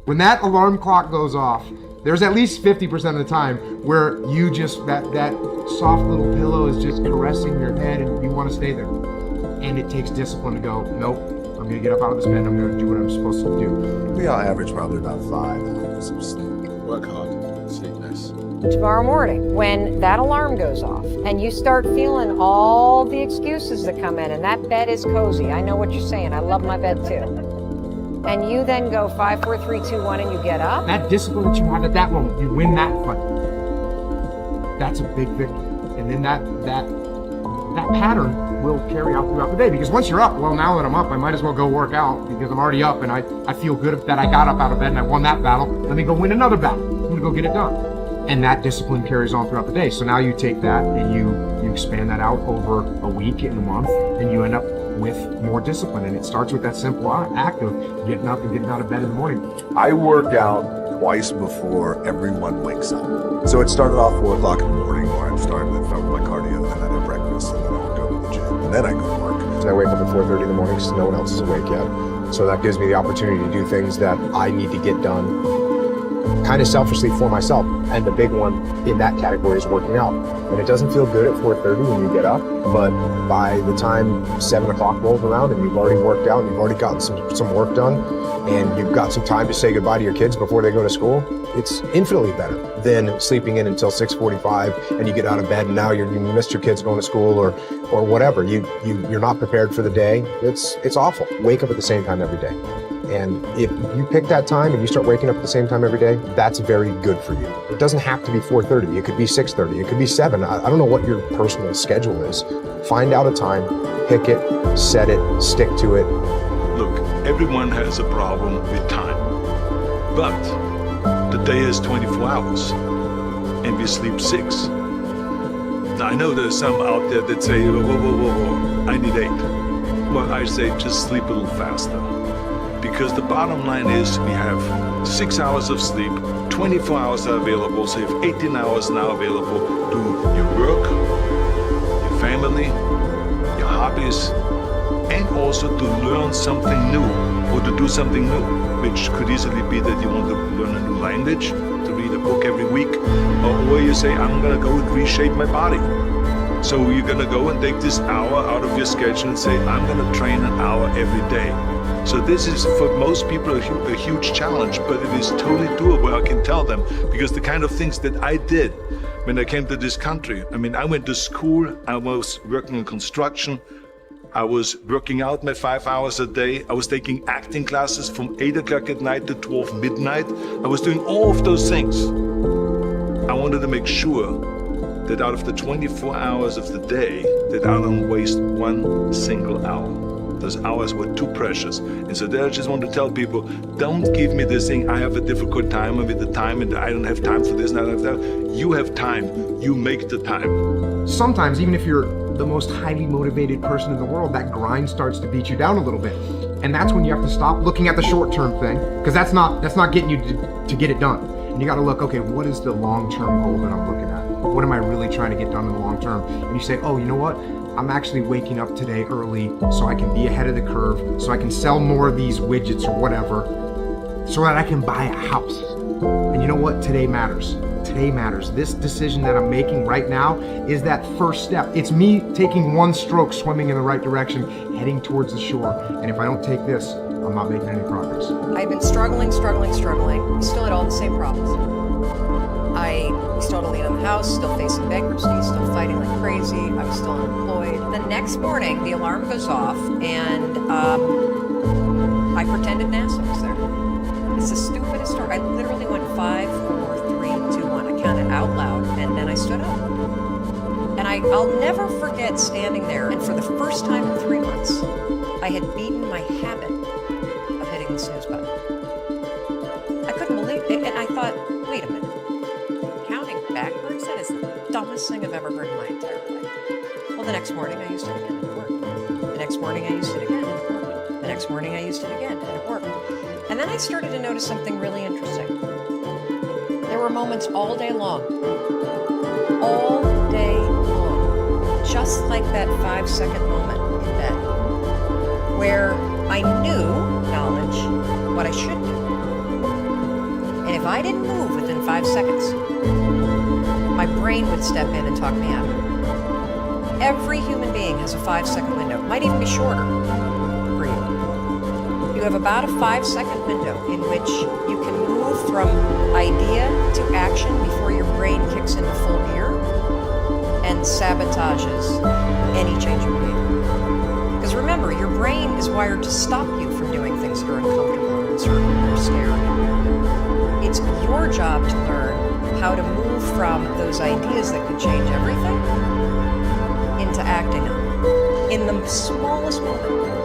When that alarm clock goes off, there's at least 50% of the time where you just, that soft little pillow is just caressing your head and you want to stay there. And it takes discipline to go, nope, I'm going to get up out of this bed and I'm going to do what I'm supposed to do. We all average probably about 5 hours of sleep. Work hard, sleep less. Tomorrow morning, when that alarm goes off and you start feeling all the excuses that come in and that bed is cozy, I know what you're saying, I love my bed too. And you then go 5, 4, 3, 2, 1 and you get up. That discipline that you have at that moment, you win that fight. That's a big victory. And then that pattern will carry out throughout the day. Because once you're up, well, now that I'm up, I might as well go work out because I'm already up and I feel good that I got up out of bed and I won that battle. Let me go win another battle. I'm gonna go get it done. And that discipline carries on throughout the day. So now you take that and you expand that out over a week and a month and you end up with more discipline. And it starts with that simple act of getting up and getting out of bed in the morning. I work out twice before everyone wakes up. So it started off 4 o'clock in the morning where I'm starting to start with my cardio, and then I have breakfast, and then I would go to the gym, and then I go to work. I wake up at 4:30 in the morning because no one else is awake yet. So that gives me the opportunity to do things that I need to get done kind of selfishly for myself. And the big one in that category is working out. And it doesn't feel good at 4:30 when you get up, but by the time 7 o'clock rolls around and you've already worked out and you've already gotten some work done and you've got some time to say goodbye to your kids before they go to school, it's infinitely better than sleeping in until 6:45 and you get out of bed and now you missed your kids going to school or whatever. You're not prepared for the day. It's awful. Wake up at the same time every day. And if you pick that time and you start waking up at the same time every day, that's very good for you. It doesn't have to be 4:30. It could be 6:30. It could be 7. I don't know what your personal schedule is. Find out a time, pick it, set it, stick to it. Look, everyone has a problem with time. But the day is 24 hours and we sleep 6. Now I know there's some out there that say, whoa, I need 8. Well, I say just sleep a little faster. Because the bottom line is we have 6 hours of sleep, 24 hours are available, so you have 18 hours now available to do your work, your family, your hobbies, and also to learn something new or to do something new, which could easily be that you want to learn a new language, to read a book every week, or you say, I'm going to go and reshape my body. So you're going to go and take this hour out of your schedule and say, I'm going to train an hour every day. So this is, for most people, a huge challenge, but it is totally doable, I can tell them, because the kind of things that I did when I came to this country, I mean, I went to school, I was working in construction, I was working out my 5 hours a day, I was taking acting classes from 8 o'clock at night to 12 midnight, I was doing all of those things. I wanted to make sure that out of the 24 hours of the day, that I don't waste one single hour. Those hours were too precious. And so there I just want to tell people, don't give me this thing, I have a difficult time with the time and I don't have time for this and I don't have that. You have time, you make the time. Sometimes, even if you're the most highly motivated person in the world, that grind starts to beat you down a little bit. And that's when you have to stop looking at the short-term thing, because that's not getting you to get it done. And you got to look, okay, what is the long-term goal that I'm looking at? What am I really trying to get done in the long term? And you say, oh, you know what? I'm actually waking up today early so I can be ahead of the curve, so I can sell more of these widgets or whatever, so that I can buy a house. And you know what? Today matters. Today matters. This decision that I'm making right now is that first step. It's me taking one stroke, swimming in the right direction, heading towards the shore. And if I don't take this, I'm not making any progress. I've been struggling. We still had all the same problems. I still had to lean on the house, still facing bankruptcy, still fighting like crazy. I was still unemployed. The next morning, the alarm goes off, and I pretended NASA was there. It's the stupidest story. I literally went 5, 4, 3, 2, 1. I counted out loud, and then I stood up. And I'll never forget standing there, and for the first time in 3 months, I had beaten my habit of hitting the snooze button. I couldn't believe it, and I thought, wait a minute. Counting backwards? That is the dumbest thing I've ever heard in my entire life. Well, the next morning I used it again, and it worked. The next morning I used it again, and it worked. The next morning I used it again, and it worked. And then I started to notice something really interesting. There were moments all day long, just like that 5-second moment in bed, where I knew, knowledge, what I should do. if I didn't move within 5 seconds, my brain would step in and talk me out of it. Every human being has a 5-second window. It might even be shorter for you. You have about a 5-second window in which you can move from idea to action before your brain kicks into full gear and sabotages any change of behavior. Because remember, your brain is wired to stop you from doing things that are uncomfortable or uncertain or scary. It's your job to learn how to move from those ideas that could change everything into acting on them in the smallest moment.